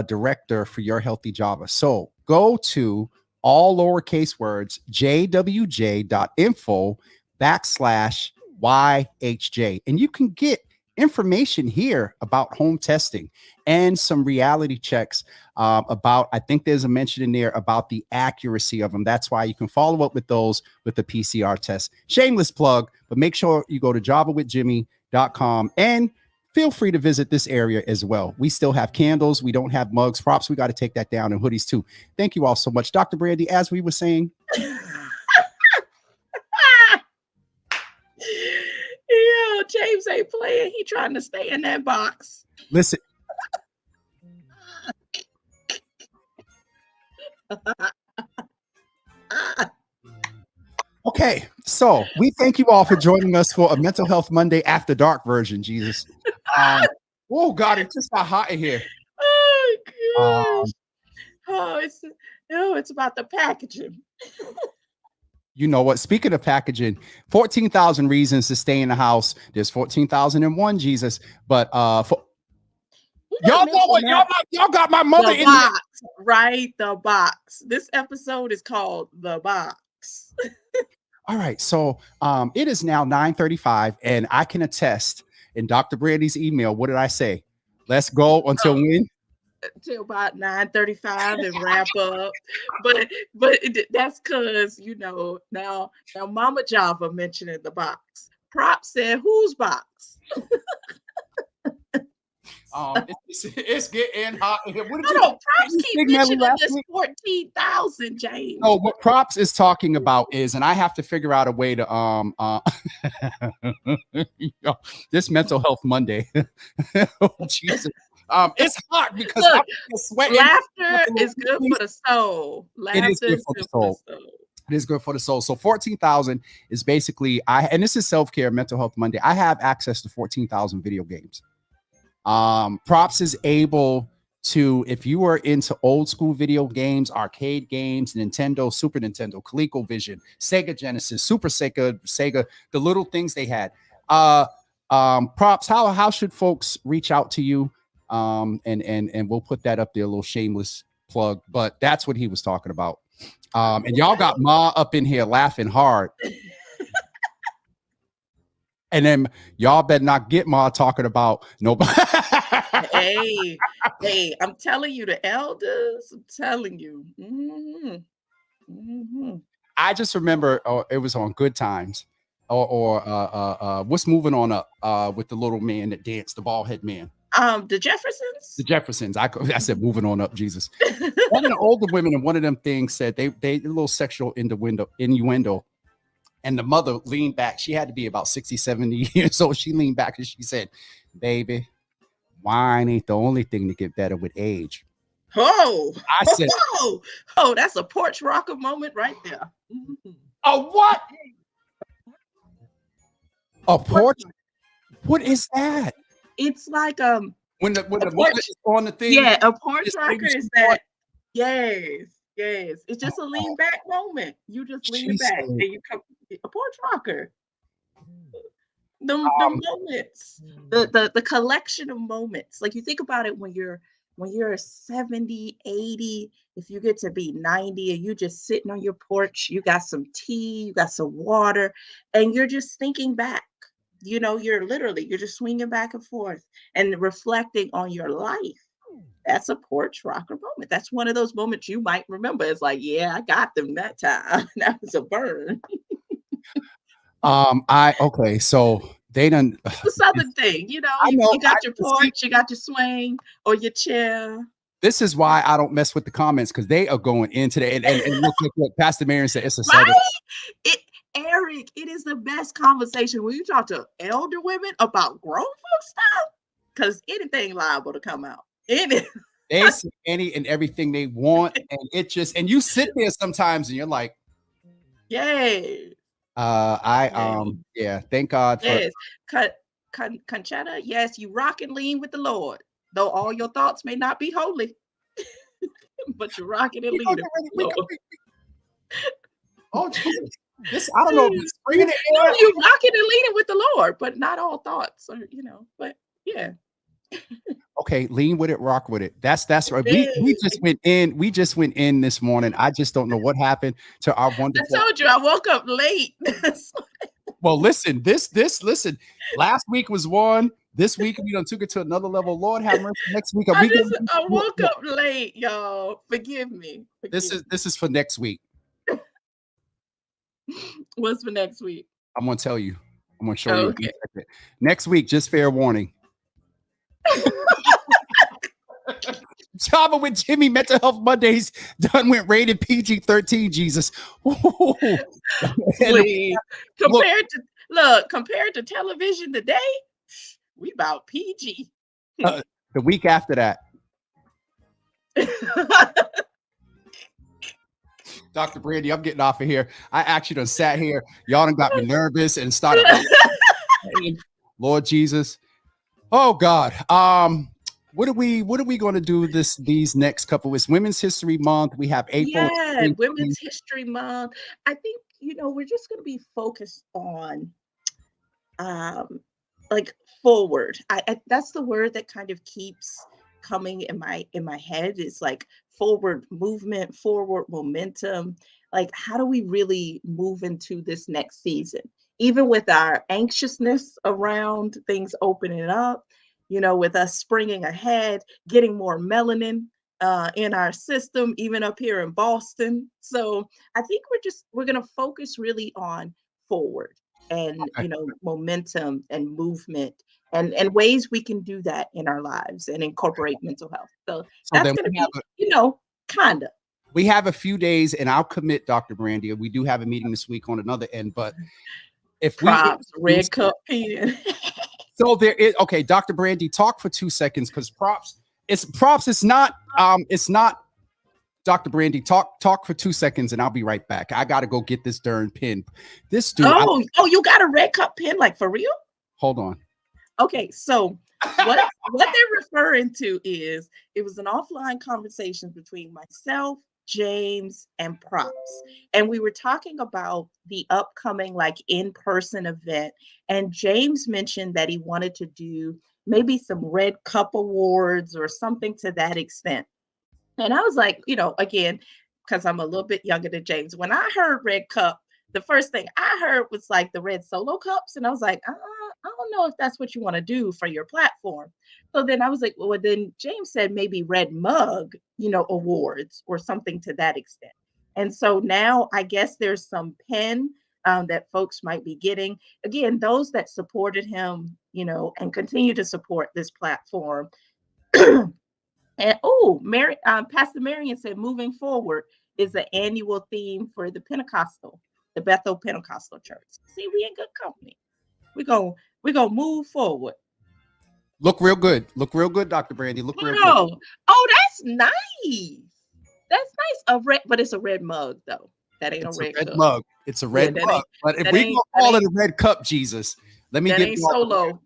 Speaker 2: director for Your Healthy Java. So go to all lowercase words, jwj.info/YHJ, and you can get information here about home testing and some reality checks about, I think there's a mention in there about the accuracy of them. That's why you can follow up with those with the PCR test. Shameless plug, but make sure you go to javawithjimmy.com and feel free to visit this area as well. We still have candles. We don't have mugs. Props, we got to take that down, and hoodies too. Thank you all so much. Dr. Brandy, as we were saying.
Speaker 3: Yeah, James ain't playing. He trying to stay in that box.
Speaker 2: Listen. Okay, so we thank you all for joining us for a Mental Health Monday After Dark version, Jesus. Oh, God, it just got hot in here.
Speaker 3: Oh gosh.
Speaker 2: Um,
Speaker 3: It's about the packaging.
Speaker 2: You know what? Speaking of packaging, 14,000 reasons to stay in the house. There's 14,001, Jesus. But y'all know what? Y'all got my mother
Speaker 3: The
Speaker 2: in
Speaker 3: box, right? The box. This episode is called The Box.
Speaker 2: All right, so it is now 9:35, and I can attest in Dr. Brandy's email. What did I say? Let's go until when?
Speaker 3: Till about 9:35 and wrap up. But that's because now Mama Java mentioning the box. Prop said whose box?
Speaker 2: It's getting hot in here. What did
Speaker 3: I
Speaker 2: you
Speaker 3: know props
Speaker 2: you
Speaker 3: keep
Speaker 2: Big Melly
Speaker 3: mentioning
Speaker 2: last
Speaker 3: this
Speaker 2: week?
Speaker 3: 14,000, James.
Speaker 2: No, what Props is talking about is, and I have to figure out a way to this Mental Health Monday. Oh, Jesus. It's hot because
Speaker 3: Look,
Speaker 2: I'm sweating.
Speaker 3: laughter is good for the soul.
Speaker 2: It is
Speaker 3: Laughter
Speaker 2: good
Speaker 3: is
Speaker 2: for the
Speaker 3: good for the
Speaker 2: soul.
Speaker 3: soul.
Speaker 2: It is good for the soul. So 14,000 is basically and this is self-care Mental Health Monday. I have access to 14,000 video games. Props is able to, if you are into old school video games, arcade games, Nintendo, Super Nintendo, ColecoVision, Sega Genesis, Super Sega, the little things they had. Props, how should folks reach out to you? And we'll put that up there, a little shameless plug, but that's what he was talking about. And y'all got Ma up in here laughing hard. And then y'all better not get Ma talking about nobody.
Speaker 3: Hey, I'm telling you, the elders, I'm telling you.
Speaker 2: I just remember it was on Good Times or what's moving on up with the little man that danced, the bald head man.
Speaker 3: The Jeffersons?
Speaker 2: The Jeffersons. I said moving on up, Jesus. One of the older women in one of them things said they a little sexual innuendo. And the mother leaned back. She had to be about 60, 70 years old. She leaned back and she said, baby, wine ain't the only thing to get better with age.
Speaker 3: Oh,
Speaker 2: I said,
Speaker 3: oh, that's a porch rocker moment right there.
Speaker 2: A what? A porch? What is that?
Speaker 3: It's like
Speaker 2: When the mother is on the thing.
Speaker 3: Yeah, a porch rocker is that. Yes. It's just a lean back moment. You just lean back and you come a porch rocker. The moments, the collection of moments. Like you think about it when you're when you're 70, 80, if you get to be 90 and you just sitting on your porch, you got some tea, you got some water, and you're just thinking back. You're just swinging back and forth and reflecting on your life. That's a porch rocker moment. That's one of those moments you might remember. It's like, yeah, I got them that time. That was a burn.
Speaker 2: Okay, so they done.
Speaker 3: The southern thing,
Speaker 2: I know.
Speaker 3: you got your
Speaker 2: See,
Speaker 3: porch, you got your swing or your chair.
Speaker 2: this is why I don't mess with the comments because they are going into the and look, Pastor Marion said it's a
Speaker 3: Right?
Speaker 2: southern.
Speaker 3: It Eric, it is the best conversation when you talk to elder women about grown folk stuff, because anything liable to come out. Any
Speaker 2: They say any and everything they want, and it just and you sit there sometimes and you're like,
Speaker 3: Yay. Yay.
Speaker 2: yeah, thank God for
Speaker 3: Yes. Conchetta, yes, you rock and lean with the Lord, though all your thoughts may not be holy, but you're rocking and
Speaker 2: we gonna
Speaker 3: leaning
Speaker 2: get
Speaker 3: with
Speaker 2: ready.
Speaker 3: the Lord.
Speaker 2: Oh Jesus. This I don't know if it's spring in the
Speaker 3: No,
Speaker 2: air.
Speaker 3: you rocking and leaning with the Lord, but not all thoughts are, but yeah.
Speaker 2: Okay, lean with it, rock with it. That's right. We
Speaker 3: Yes.
Speaker 2: just went in this morning. I just don't know what happened to our
Speaker 3: I
Speaker 2: wonderful.
Speaker 3: told you I woke up late.
Speaker 2: Well, listen, listen. Last week was one. This week we done took it to another level. Lord have mercy. Next week, are we gonna
Speaker 3: I
Speaker 2: look,
Speaker 3: woke up late, y'all. Forgive me.
Speaker 2: this is for next week.
Speaker 3: What's for next week?
Speaker 2: I'm gonna tell you. I'm gonna show you.
Speaker 3: Okay.
Speaker 2: Next week, just fair warning. Java with Jimmy Mental Health Mondays done went rated PG-13. Jesus.
Speaker 3: Please. Compared to television today, we about PG.
Speaker 2: The week after that, Dr. Brandy, I'm getting off of here. I actually done sat here. Y'all done got me nervous and started. Lord Jesus. Oh God. What are we going to do these next couple? It's Women's History Month. We have April.
Speaker 3: Yeah, Women's History Month. I think we're just going to be focused on like forward. That's the word that kind of keeps coming in my head. It's like forward movement, forward momentum. Like, how do we really move into this next season, even with our anxiousness around things opening up, with us springing ahead, getting more melanin in our system, even up here in Boston. So I think we're going to focus really on forward and
Speaker 2: Okay.
Speaker 3: momentum and movement and ways we can do that in our lives and incorporate mental health. So that's
Speaker 2: then
Speaker 3: going to
Speaker 2: we
Speaker 3: be
Speaker 2: have
Speaker 3: kind of
Speaker 2: we have a few days, and I'll commit, Dr. Brandy. We do have a meeting this week on another end, but if
Speaker 3: props, red cup pen.
Speaker 2: so there is okay, Dr. Brandy, talk for 2 seconds because it's not Dr. Brandy, talk for 2 seconds and I'll be right back. I gotta go get this darn pin. This dude.
Speaker 3: You got a red cup pen, like for real?
Speaker 2: Hold on.
Speaker 3: Okay, so what they're referring to is it was an offline conversation between myself, James, and Props. And we were talking about the upcoming in-person event. And James mentioned that he wanted to do maybe some red cup awards or something to that extent. And I was like, again, because I'm a little bit younger than James, when I heard red cup, the first thing I heard was like the red solo cups. And I was like, I don't know if that's what you want to do for your platform. So then I was like, well, then James said maybe red mug, awards or something to that extent. And so now I guess there's some pen that folks might be getting. Again, those that supported him, and continue to support this platform. And Pastor Marion said, moving forward is the annual theme for the Bethel Pentecostal Church. See, we in good company. We're gonna move forward.
Speaker 2: Look real good, Dr. Brandy. Look real good.
Speaker 3: Oh, that's nice. That's nice. But it's a red mug though. That ain't
Speaker 2: It's
Speaker 3: a red cup.
Speaker 2: mug. It's a red mug. But if we gonna call it a red cup, Jesus, let me get
Speaker 3: solo.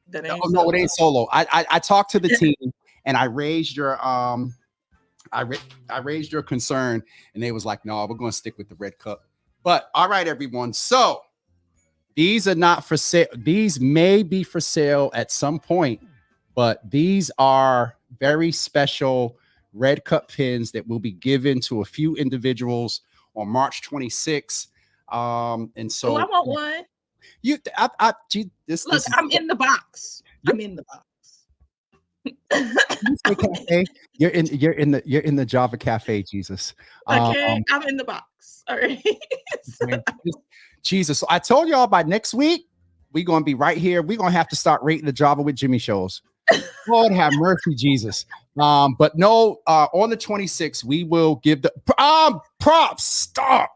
Speaker 3: That ain't
Speaker 2: no, it ain't solo. I talked to the team and I raised your raised your concern, and they was like, no, we're gonna stick with the red cup. But all right, everyone. So these are not for sale. These may be for sale at some point, but these are very special red cup pins that will be given to a few individuals on March 26th. And
Speaker 3: Oh, I
Speaker 2: so
Speaker 3: want one.
Speaker 2: gee,
Speaker 3: Look,
Speaker 2: this is
Speaker 3: I'm in the box.
Speaker 2: you,
Speaker 3: I'm in the box.
Speaker 2: you say cafe. You're in the Java Cafe, Jesus. Um,
Speaker 3: Okay, I'm in the box. All right.
Speaker 2: man, Jesus. So I told y'all by next week we're gonna be right here. We're gonna have to start rating the Java with Jimmy shows. Lord have mercy, Jesus. But no, on the 26th, we will give the props. Stop.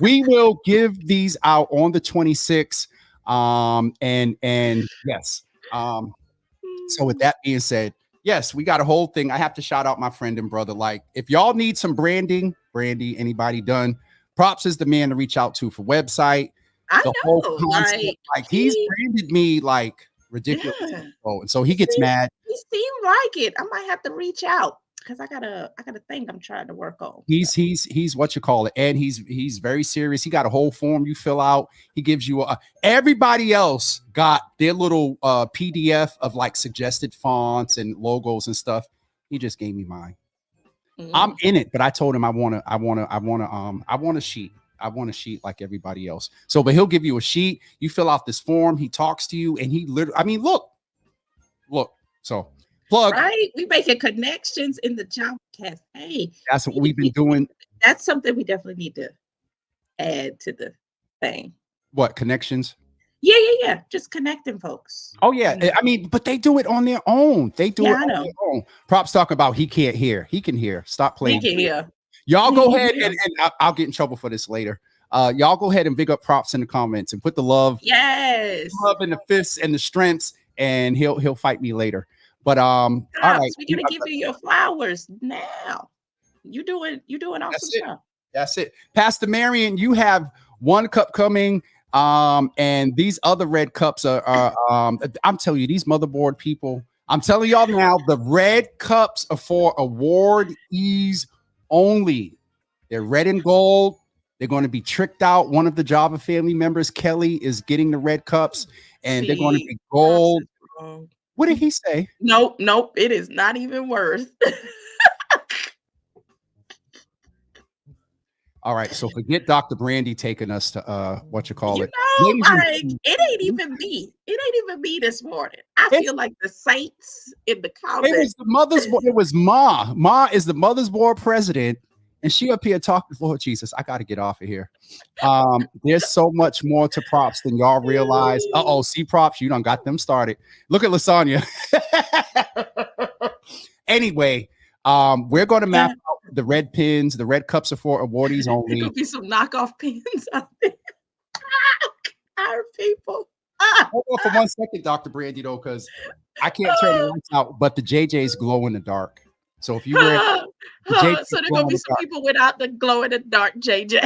Speaker 2: We will give these out on the 26th. And yes. So with that being said, yes, we got a whole thing. I have to shout out my friend and brother. Like, if y'all need some branding, Brandy, anybody done, props is the man to reach out to for website.
Speaker 3: I
Speaker 2: The whole
Speaker 3: know,
Speaker 2: concept, like he's branded me like ridiculous.
Speaker 3: yeah,
Speaker 2: Oh, and so he gets mad.
Speaker 3: he seemed like it. I might have to reach out because I got a thing I'm trying to work on.
Speaker 2: He's what you call it, and he's very serious. He got a whole form you fill out. He gives you everybody else got their little PDF of like suggested fonts and logos and stuff. He just gave me mine. I'm in it, but I told him I want a sheet. I want a sheet like everybody else. So, but he'll give you a sheet. You fill out this form. He talks to you, and he literally. I mean, look. So plug.
Speaker 3: Right, we making connections in the Java Cafe.
Speaker 2: That's what we've been doing.
Speaker 3: That's something we definitely need to add to the thing.
Speaker 2: What connections?
Speaker 3: Yeah. Just connecting folks.
Speaker 2: Oh yeah, I mean, but they do it on their own. They do it on their own. Props talk about he can't hear. He can hear. Stop playing.
Speaker 3: He can hear.
Speaker 2: Y'all go ahead and I'll get in trouble for this later. Y'all go ahead and big up props in the comments and put the love,
Speaker 3: love
Speaker 2: and the fists and the strengths, and he'll fight me later. But all right,
Speaker 3: we're gonna give you your flowers now. You doing awesome stuff.
Speaker 2: That's it. Pastor Marion, you have one cup coming. And these other red cups are I'm telling you, these motherboard people, I'm telling y'all now, the red cups are for awardees only. They're red and gold. They're going to be tricked out. One of the Java family members, Kelly, is getting the red cups, and they're going to be gold. What did he say?
Speaker 3: Nope. It is not even worth.
Speaker 2: All right, so forget Dr. Brandy taking us to what you call it.
Speaker 3: It ain't even me. It ain't even me this morning. I feel like the saints in the comments.
Speaker 2: It was the mother's board. It was Ma. Ma is the mother's board president, and she up here talking. Lord Jesus, I got to get off of here. There's so much more to props than y'all realize. See props, you done got them started. Look at Lasagna. Anyway, we're going to map out the red pins. The red cups are for awardees only.
Speaker 3: There could be some knockoff pins out there. Our people.
Speaker 2: Hold on for 1 second, Dr. Brandy, though, because I can't turn the lights out, but the JJs glow in the dark. So if you wear
Speaker 3: so there's gonna be some people without the glow in the dark JJ.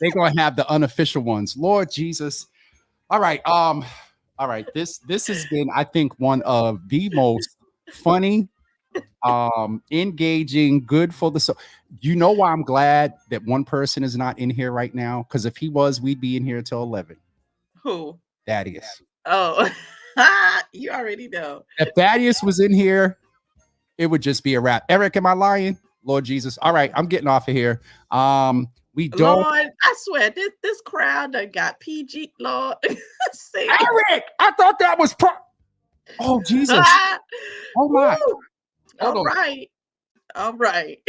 Speaker 2: They're gonna have the unofficial ones. Lord Jesus. All right. All right. This has been, I think, one of the most funny, engaging, good for the soul. You know why I'm glad that one person is not in here right now? Because if he was, we'd be in here till 11.
Speaker 3: Who?
Speaker 2: Thaddeus.
Speaker 3: Oh, you already know.
Speaker 2: If Thaddeus was in here, it would just be a wrap. Eric, am I lying? Lord Jesus. All right, I'm getting off of here. We don't.
Speaker 3: Lord, I swear, this crowd done got PG. Lord,
Speaker 2: Eric, I thought that was Oh Jesus! Oh my!
Speaker 3: All right.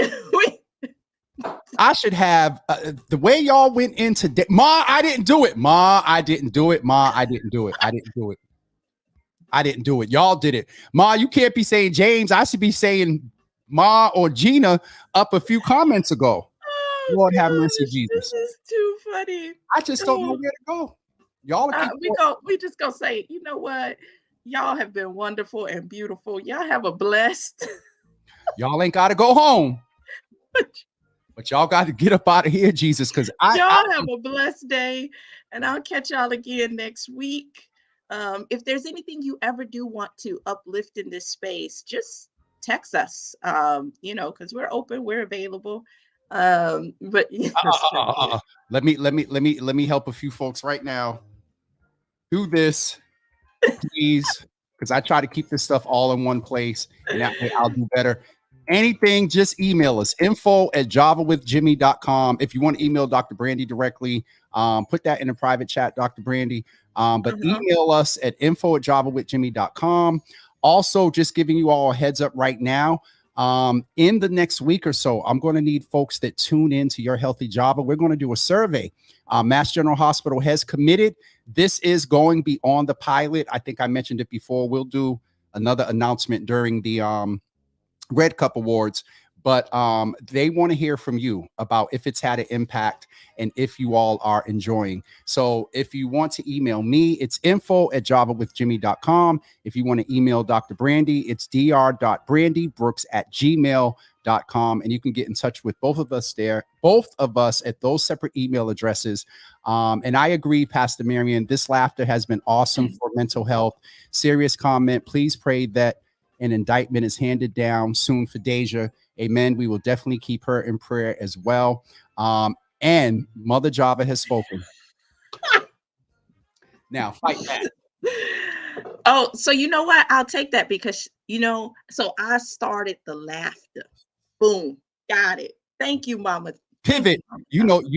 Speaker 2: I should have the way y'all went into Ma. I didn't do it. Ma, I didn't do it. Ma, I didn't do it. I didn't do it. I didn't do it. Y'all did it. Ma, you can't be saying James. I should be saying Ma or Gina up a few comments ago. Oh, Lord have mercy, Jesus.
Speaker 3: This is too funny.
Speaker 2: I just don't know where to go. Y'all
Speaker 3: we just gonna say, you know what? Y'all have been wonderful and beautiful. Y'all have a blessed.
Speaker 2: Y'all ain't gotta go home. But y'all got to get up out of here, Jesus, because
Speaker 3: y'all have a blessed day, and I'll catch y'all again next week. If there's anything you ever do want to uplift in this space, just text us. Because we're open, we're available. But
Speaker 2: let me help a few folks right now. Do this, please. because I try to keep this stuff all in one place, and that way I'll do better. Anything, just email us, info@javawithjimmy.com. If you want to email Dr. Brandy directly, put that in a private chat, Dr. Brandy. But email us at info@javawithjimmy.com. Also, just giving you all a heads up right now, in the next week or so, I'm going to need folks that tune in to Your Healthy Java. We're going to do a survey. Mass General Hospital has committed. This is going beyond the pilot. I think I mentioned it before. We'll do another announcement during the Red Cup Awards, but they want to hear from you about if it's had an impact and if you all are enjoying. So if you want to email me, it's info@javawithjimmy.com. If you want to email Dr. Brandy, it's dr.brandybrooks@gmail.com. And you can get in touch with both of us there, both of us at those separate email addresses. And I agree, Pastor Marion, this laughter has been awesome for mental health. Serious comment. Please pray that an indictment is handed down soon for Deja. Amen. We will definitely keep her in prayer as well. And Mother Java has spoken. Now, fight back.
Speaker 3: Oh, so you know what? I'll take that because, so I started the laughter. Boom. Got it. Thank you, Mama.
Speaker 2: Pivot. You got
Speaker 3: Thank
Speaker 2: a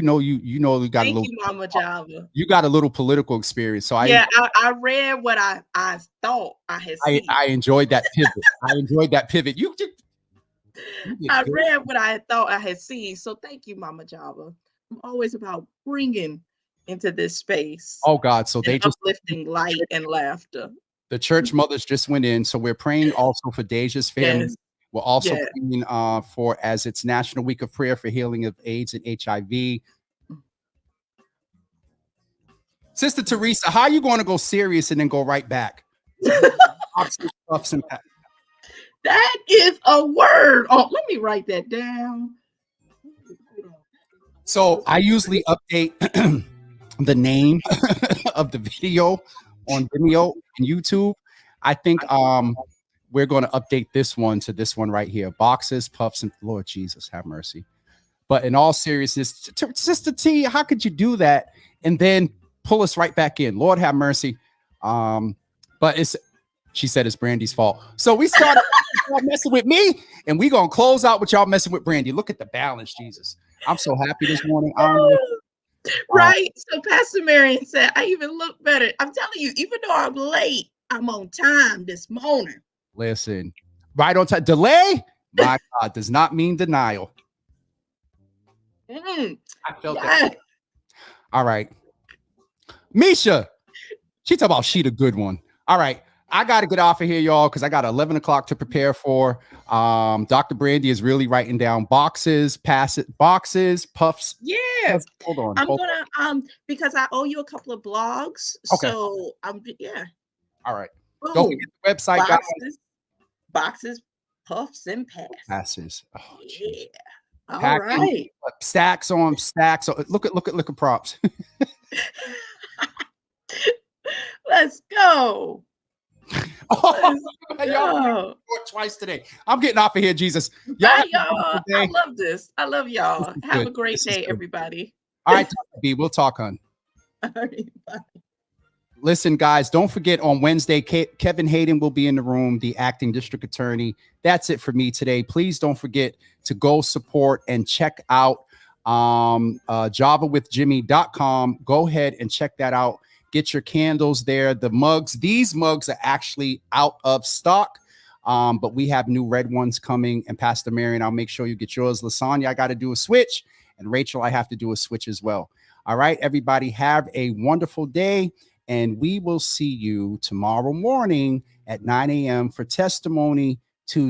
Speaker 2: little.
Speaker 3: you, Mama Java.
Speaker 2: You got a little political experience. So
Speaker 3: I read what I thought I had seen.
Speaker 2: I enjoyed that pivot.
Speaker 3: I read what I thought I had seen. So thank you, Mama Java. I'm always about bringing into this space.
Speaker 2: Oh God. So they just
Speaker 3: uplifting light and laughter.
Speaker 2: The church mothers just went in. So we're praying also for Deja's family. Yes. We're also praying for, as it's National Week of Prayer for Healing of AIDS and HIV. Sister Teresa, how are you going to go serious and then go right back?
Speaker 3: That is a word. Oh, let me write that down.
Speaker 2: So I usually update the name of the video on Vimeo and YouTube. I think we're going to update this one to this one right here. Boxes, puffs, and Lord Jesus, have mercy. But in all seriousness, Sister T, how could you do that and then pull us right back in? Lord have mercy. But she said it's Brandy's fault. So we started messing with me, and we're going to close out with y'all messing with Brandy. Look at the balance, Jesus. I'm so happy this morning.
Speaker 3: Right. So Pastor Marion said, I even look better. I'm telling you, even though I'm late, I'm on time this morning.
Speaker 2: Listen, right on time. Delay, my God, does not mean denial. I felt that. All right. Misha, she talking about she the good one. All right. I got to get off of here, y'all, because I got 11 o'clock to prepare for. Dr. Brandy is really writing down boxes, boxes, puffs.
Speaker 3: Yeah.
Speaker 2: Hold on.
Speaker 3: I'm going to, because I owe you a couple of blogs. Okay. So,
Speaker 2: all right. Ooh, don't forget the website,
Speaker 3: boxes, puffs, and
Speaker 2: passes. Oh,
Speaker 3: yeah. All right.
Speaker 2: Stacks on stacks. Look at props.
Speaker 3: Let's go.
Speaker 2: Y'all twice today. I'm getting off of here, Jesus.
Speaker 3: Y'all, I love this. I love y'all. Have a great day, everybody.
Speaker 2: All right, B. We'll talk on.
Speaker 3: All right, bye.
Speaker 2: Listen, guys, don't forget on Wednesday, Kevin Hayden will be in the room, the acting district attorney. That's it for me today. Please don't forget to go support and check out javawithjimmy.com. Go ahead and check that out. Get your candles there. The mugs, these mugs are actually out of stock, but we have new red ones coming. And Pastor Marion, I'll make sure you get yours. Lasagna, I got to do a switch. And Rachel, I have to do a switch as well. All right, everybody, have a wonderful day. And we will see you tomorrow morning at 9 a.m. for Testimony Tuesday.